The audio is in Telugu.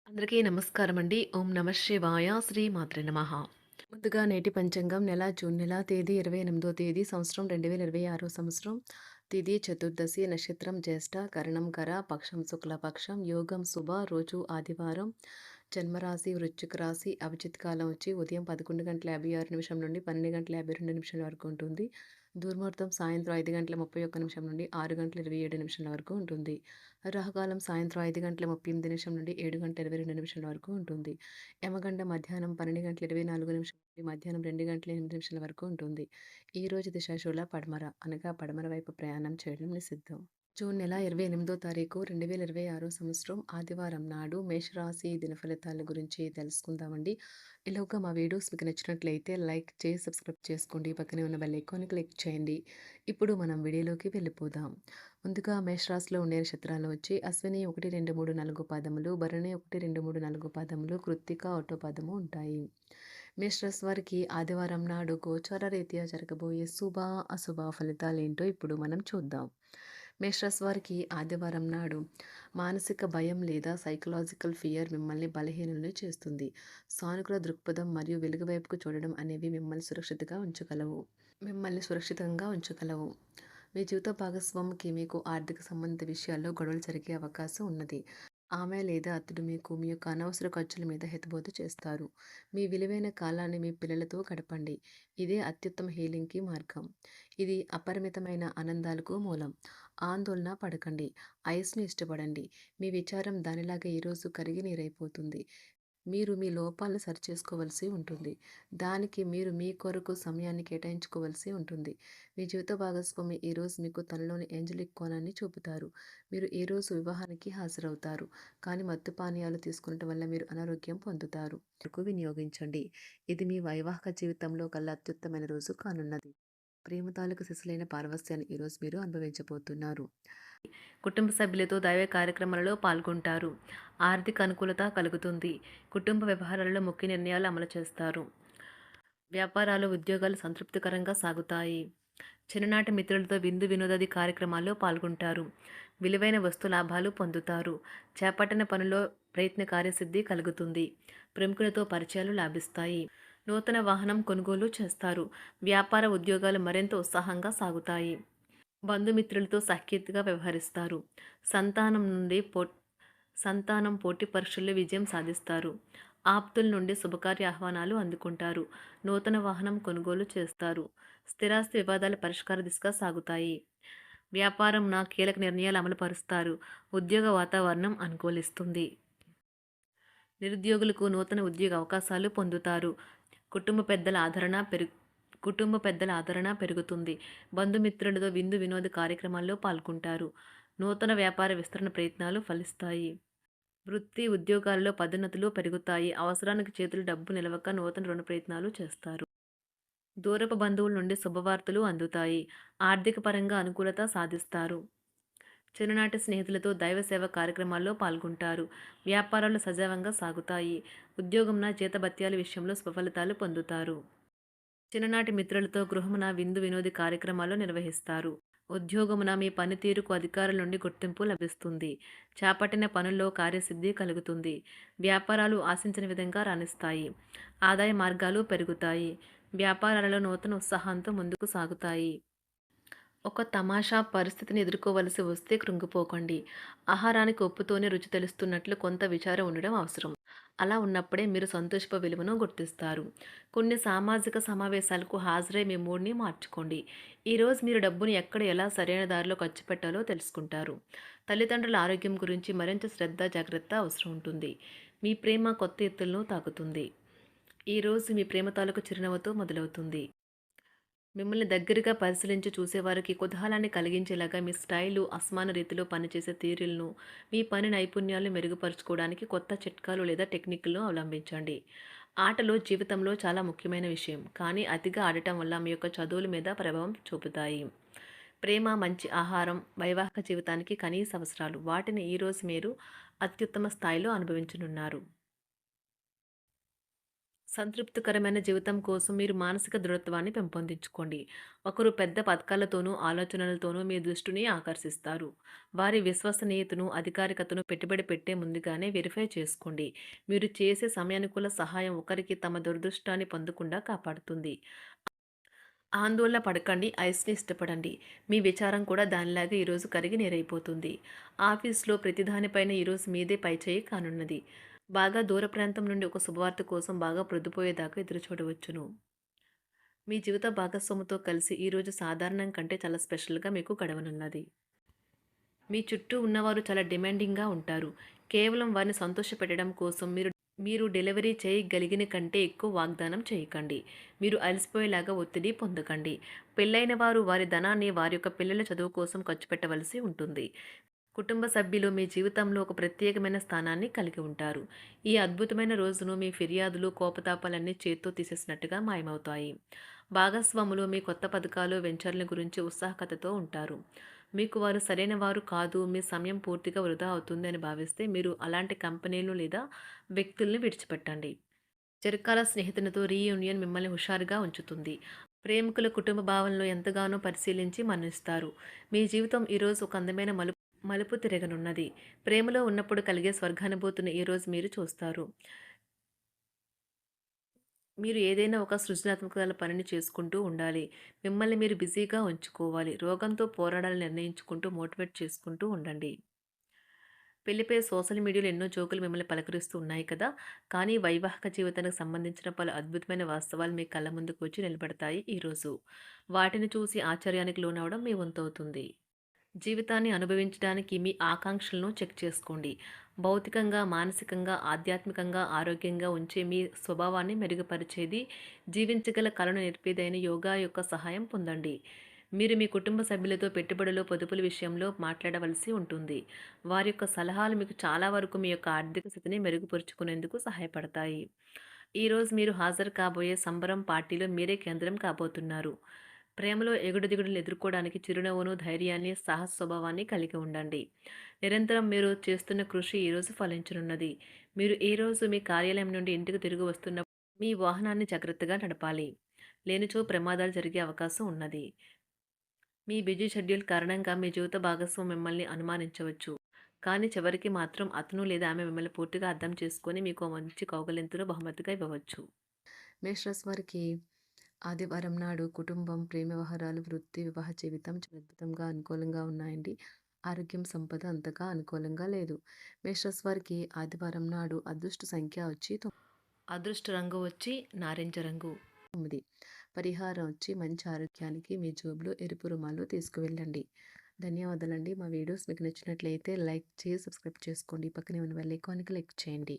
అందరికీ నమస్కారం అండి. ఓం నమ శివాయ. శ్రీ మాత్రే నమః. ముందుగా నేటి పంచాంగం నెల జూన్ నెల తేదీ 28వ తేదీ సంవత్సరం 2026 సంవత్సరం. తిథి చతుర్దశి నక్షత్రం జ్యేష్ఠ కరణం కర పక్షం శుక్లపక్షం యోగం శుభ రోజు ఆదివారం. జన్మరాశి వృశ్చిక రాశి అభిజిత్ కాలం వచ్చి ఉదయం 11:56 నుండి 12:52 వరకు ఉంటుంది. దుర్ముహూర్తం సాయంత్రం 5:31 నుండి 6:27 వరకు ఉంటుంది. రాహుకాలం సాయంత్రం 5:38 నుండి 7:22 వరకు ఉంటుంది. యమగండ మధ్యాహ్నం 12:24 నుండి మధ్యాహ్నం 2:08 వరకు ఉంటుంది. ఈ రోజు దిశాశూల పడమర అనగా పడమర వైపు ప్రయాణం చేయడం నిషిద్ధం. జూన్ నెల 28వ తారీఖు 2026 సంవత్సరం ఆదివారం నాడు మేషరాశి దినఫలితాల గురించి తెలుసుకుందామండి. ఈలోగా మా వీడియోస్ మీకు నచ్చినట్లయితే లైక్ చేసి సబ్స్క్రైబ్ చేసుకోండి. పక్కనే ఉన్న బెల్ ఐకాన్ని క్లిక్ చేయండి. ఇప్పుడు మనం వీడియోలోకి వెళ్ళిపోదాం. ముందుగా మేషరాశిలో ఉండే నక్షత్రాలు వచ్చి అశ్విని 1, 2, 3, 4 పాదములు, భరణి 1, 2, 3, 4 పాదములు, కృత్తిక 1 పాదము ఉంటాయి. మేషరాశి వారికి ఆదివారం నాడు గోచార రీత్యా జరగబోయే శుభ అశుభ ఫలితాలు ఏంటో ఇప్పుడు మనం చూద్దాం. మేషరాశి వారికి ఆదివారం నాడు మానసిక భయం లేదా సైకలాజికల్ ఫియర్ మిమ్మల్ని బలహీనుల్ని చేస్తుంది. సానుకూల దృక్పథం మరియు వెలుగు వైపుకు చూడడం అనేవి మిమ్మల్ని సురక్షితంగా ఉంచగలవు. మీ జీవిత భాగస్వామికి మీకు ఆర్థిక సంబంధిత విషయాల్లో గొడవలు జరిగే అవకాశం ఉన్నది. ఆమె లేదా అతడు మీకు మీ యొక్క అనవసర ఖర్చుల మీద హితబోధ చేస్తారు. మీ విలువైన కాలాన్ని మీ పిల్లలతో గడపండి. ఇదే అత్యుత్తమ హీలింగ్కి మార్గం. ఇది అపరిమితమైన ఆనందాలకు మూలం. ఆందోళన పడకండి. ఐస్‌ని ఇష్టపడండి. మీ విచారం దానిలాగా ఈరోజు కరిగి నీరైపోతుంది. మీరు మీ లోపాలను సరిచేసుకోవలసి ఉంటుంది. దానికి మీరు మీ కొరకు సమయాన్ని కేటాయించుకోవలసి ఉంటుంది. మీ జీవిత భాగస్వామి ఈరోజు మీకు తనలోని ఏంజెలిక్ కోణాన్ని చూపుతారు. మీరు ఈరోజు వివాహానికి హాజరవుతారు. కానీ మత్తు పానీయాలు తీసుకునటం వల్ల మీరు అనారోగ్యం పొందుతారు. వినియోగించండి. ఇది మీ వైవాహిక జీవితంలో కల్లా అత్యుత్తమైన రోజు కానున్నది. ప్రేమ తాలూకు సిసలైన పారవస్యాన్ని ఈరోజు మీరు అనుభవించబోతున్నారు. కుటుంబ సభ్యులతో దైవ కార్యక్రమాలలో పాల్గొంటారు. ఆర్థిక అనుకూలత కలుగుతుంది. కుటుంబ వ్యవహారాలలో ముఖ్య నిర్ణయాలు అమలు చేస్తారు. వ్యాపారాలు ఉద్యోగాలు సంతృప్తికరంగా సాగుతాయి. చిన్ననాటి మిత్రులతో విందు వినోదాది కార్యక్రమాల్లో పాల్గొంటారు. విలువైన వస్తు లాభాలు పొందుతారు. చేపట్టిన పనిలో ప్రయత్న కార్యసిద్ధి కలుగుతుంది. ప్రముఖులతో పరిచయాలు లాభిస్తాయి. నూతన వాహనం కొనుగోలు చేస్తారు. వ్యాపార ఉద్యోగాలు మరింత ఉత్సాహంగా సాగుతాయి. బంధుమిత్రులతో సఖ్యతగా వ్యవహరిస్తారు. సంతానం నుండి సంతానం పోటీ పరీక్షల్లో విజయం సాధిస్తారు. ఆప్తుల నుండి శుభకార్య ఆహ్వానాలు అందుకుంటారు. నూతన వాహనం కొనుగోలు చేస్తారు. స్థిరాస్తి వివాదాల పరిష్కార దిశగా సాగుతాయి. వ్యాపారంన కీలక నిర్ణయాలు అమలుపరుస్తారు. ఉద్యోగ వాతావరణం అనుకూలిస్తుంది. నిరుద్యోగులకు నూతన ఉద్యోగ అవకాశాలు పొందుతారు. కుటుంబ పెద్దల ఆదరణ పెరుగుతుంది. బంధుమిత్రులతో విందు వినోద కార్యక్రమాల్లో పాల్గొంటారు. నూతన వ్యాపార విస్తరణ ప్రయత్నాలు ఫలిస్తాయి. వృత్తి ఉద్యోగాల్లో పదోన్నతులు పెరుగుతాయి. అవసరానికి చేతులు డబ్బు నిలవక నూతన రుణ ప్రయత్నాలు చేస్తారు. దూరపు బంధువుల నుండి శుభవార్తలు అందుతాయి. ఆర్థిక పరంగా అనుకూలత సాధిస్తారు. చిన్ననాటి స్నేహితులతో దైవ సేవ కార్యక్రమాల్లో పాల్గొంటారు. వ్యాపారాలు సజావంగా సాగుతాయి. ఉద్యోగంన జీతభత్యాల విషయంలో స్వఫలితాలు పొందుతారు. చిన్ననాటి మిత్రులతో గృహమున విందు వినోది కార్యక్రమాలు నిర్వహిస్తారు. ఉద్యోగమున మీ పనితీరుకు అధికారుల నుండి గుర్తింపు లభిస్తుంది. చేపట్టిన పనుల్లో కార్యసిద్ధి కలుగుతుంది. వ్యాపారాలు ఆశించిన విధంగా రాణిస్తాయి. ఆదాయ మార్గాలు పెరుగుతాయి. వ్యాపారాలలో నూతన ఉత్సాహంతో ముందుకు సాగుతాయి. ఒక తమాషా పరిస్థితిని ఎదుర్కోవలసి వస్తే కృంగిపోకండి. ఆహారానికి ఉప్పుతోనే రుచి తెలుస్తున్నట్లు కొంత విచారం ఉండడం అవసరం. అలా ఉన్నప్పుడే మీరు సంతోషపు విలువను గుర్తిస్తారు. కొన్ని సామాజిక సమావేశాలకు హాజరై మీ మూడ్ని మార్చుకోండి. ఈరోజు మీరు డబ్బుని ఎక్కడ ఎలా సరైన దారిలో ఖర్చు పెట్టాలో తెలుసుకుంటారు. తల్లిదండ్రుల ఆరోగ్యం గురించి మరింత శ్రద్ధ జాగ్రత్త అవసరం ఉంటుంది. మీ ప్రేమ కొత్త ఎత్తులను తాకుతుంది. ఈరోజు మీ ప్రేమ తాలూకు చిరునవ్వుతో మొదలవుతుంది. మిమ్మల్ని దగ్గరగా పరిశీలించి చూసేవారికి కుతూహలాన్ని కలిగించేలాగా మీ స్టైలు, అసమాన రీతిలో పనిచేసే తీరులను, మీ పని నైపుణ్యాలను మెరుగుపరుచుకోవడానికి కొత్త చిట్కాలు లేదా టెక్నిక్లను అవలంబించండి. ఆటలు జీవితంలో చాలా ముఖ్యమైన విషయం, కానీ అతిగా ఆడటం వల్ల మీ యొక్క చదువుల మీద ప్రభావం చూపుతాయి. ప్రేమ, మంచి ఆహారం, వైవాహిక జీవితానికి కనీస అవసరాలు. వాటిని ఈరోజు మీరు అత్యుత్తమ స్థాయిలో అనుభవించనున్నారు. సంతృప్తికరమైన జీవితం కోసం మీరు మానసిక దృఢత్వాన్ని పెంపొందించుకోండి. ఒకరు పెద్ద పథకాలతోనూ, ఆలోచనలతోనూ మీ దృష్టిని ఆకర్షిస్తారు. వారి విశ్వసనీయతను, అధికారికతను పెట్టుబడి పెట్టే ముందుగానే వెరిఫై చేసుకోండి. మీరు చేసే సమయానుకూల సహాయం ఒకరికి తమ దురదృష్టాన్ని పొందకుండా కాపాడుతుంది. ఆందోళన పడకండి. ఐస్‌ని ఇష్టపడండి. మీ విచారం కూడా దానిలాగే ఈరోజు కరిగి నీరైపోతుంది. ఆఫీస్‌లో ప్రతి దానిపైన ఈరోజు మీదే పైచేయి కానున్నది. బాగా దూర ప్రాంతం నుండి ఒక శుభవార్త కోసం బాగా ప్రొద్దుపోయేదాకా ఎదురుచూడవచ్చును. మీ జీవిత భాగస్వామితో కలిసి ఈరోజు సాధారణం కంటే చాలా స్పెషల్‌గా మీకు గడవనున్నది. మీ చుట్టూ ఉన్నవారు చాలా డిమాండింగ్‌గా ఉంటారు. కేవలం వారిని సంతోషపెట్టడం కోసం మీరు మీరు డెలివరీ చేయగలిగిన కంటే ఎక్కువ వాగ్దానం చేయకండి. మీరు అలసిపోయేలాగా ఒత్తిడి పొందకండి. పెళ్లైన వారు వారి ధనాన్ని వారి యొక్క పిల్లల చదువు కోసం ఖర్చు పెట్టవలసి ఉంటుంది. కుటుంబ సభ్యులు మీ జీవితంలో ఒక ప్రత్యేకమైన స్థానాన్ని కలిగి ఉంటారు. ఈ అద్భుతమైన రోజును మీ ఫిర్యాదులు, కోపతాపాలన్నీ చేత్తో తీసేసినట్టుగా మాయమవుతాయి. భాగస్వాములు మీ కొత్త పథకాలు, వెంచర్ల గురించి ఉత్సాహకతతో ఉంటారు. మీకు వారు సరైన వారు కాదు, మీ సమయం పూర్తిగా వృధా అవుతుంది అని భావిస్తే మీరు అలాంటి కంపెనీలు లేదా వ్యక్తుల్ని విడిచిపెట్టండి. చిరకాల స్నేహితునితో రీయూనియన్ మిమ్మల్ని హుషారుగా ఉంచుతుంది. ప్రేమికుల కుటుంబ భావనలు ఎంతగానో పరిశీలించి మన్నిస్తారు. మీ జీవితం ఈరోజు ఒక అందమైన మలుపు తిరగనున్నది. ప్రేమలో ఉన్నప్పుడు కలిగే స్వర్గానుభూతిని ఈరోజు మీరు చూస్తారు. మీరు ఏదైనా ఒక సృజనాత్మక పనిని చేసుకుంటూ ఉండాలి. మిమ్మల్ని మీరు బిజీగా ఉంచుకోవాలి. రోగంతో పోరాడాలని నిర్ణయించుకుంటూ మోటివేట్ చేసుకుంటూ ఉండండి. పెళ్లిపై సోషల్ మీడియాలో ఎన్నో జోకులు మిమ్మల్ని పలకరిస్తూ ఉన్నాయి కదా! కానీ వైవాహిక జీవితానికి సంబంధించిన పలు అద్భుతమైన వాస్తవాలు మీ కళ్ళ ముందుకు వచ్చి నిలబడతాయి ఈరోజు. వాటిని చూసి ఆశ్చర్యానికి లోనవ్వడం మీ వంతవుతుంది. జీవితాన్ని అనుభవించడానికి మీ ఆకాంక్షలను చెక్ చేసుకోండి. భౌతికంగా, మానసికంగా, ఆధ్యాత్మికంగా ఆరోగ్యంగా ఉంచే మీ స్వభావాన్ని మెరుగుపరిచేది, జీవించగల కళను నేర్పేదైన యోగా యొక్క సహాయం పొందండి. మీరు మీ కుటుంబ సభ్యులతో పెట్టుబడులు, పొదుపుల విషయంలో మాట్లాడవలసి ఉంటుంది. వారి యొక్క సలహాలు మీకు చాలా వరకు మీ యొక్క ఆర్థిక స్థితిని మెరుగుపరుచుకునేందుకు సహాయపడతాయి. ఈరోజు మీరు హాజరు కాబోయే సంబరం పార్టీలో మీరే కేంద్రం కాబోతున్నారు. ప్రేమలో ఎగుడుదిగుడులను ఎదుర్కోవడానికి చిరునవ్వును, ధైర్యాన్ని, సాహస స్వభావాన్ని కలిగి ఉండండి. నిరంతరం మీరు చేస్తున్న కృషి ఈరోజు ఫలించనున్నది. మీరు ఈరోజు మీ కార్యాలయం నుండి ఇంటికి తిరిగి వస్తున్నప్పుడు మీ వాహనాన్ని జాగ్రత్తగా నడపాలి. లేనిచో ప్రమాదాలు జరిగే అవకాశం ఉన్నది. మీ బిజీ షెడ్యూల్ కారణంగా మీ జీవిత భాగస్వామి మిమ్మల్ని అనుమానించవచ్చు. కానీ చివరికి మాత్రం అతను లేదా ఆమె మిమ్మల్ని పూర్తిగా అర్థం చేసుకొని మీకు ఓ మంచి కౌగిలింతను బహుమతిగా ఇవ్వవచ్చు. మేషరాశి వారికి ఆదివారం నాడు కుటుంబం, ప్రేమ వ్యవహారాలు, వృత్తి, వివాహ జీవితం చాలా అద్భుతంగా అనుకూలంగా ఉన్నాయండి. ఆరోగ్యం, సంపద అంతగా అనుకూలంగా లేదు. మేషరాశి వారికి ఆదివారం నాడు అదృష్ట సంఖ్య వచ్చి అదృష్ట రంగు వచ్చి నారింజ రంగు 9. పరిహారం వచ్చి మంచి ఆరోగ్యానికి మీ జోబులో ఎరుపు రుమాలు తీసుకువెళ్ళండి. ధన్యవాదాలండి. మా వీడియోస్ మీకు నచ్చినట్లయితే లైక్ చేసి సబ్స్క్రైబ్ చేసుకోండి. పక్కనే ఉన్న బెల్ ఐకాన్‌ని క్లిక్ చేయండి.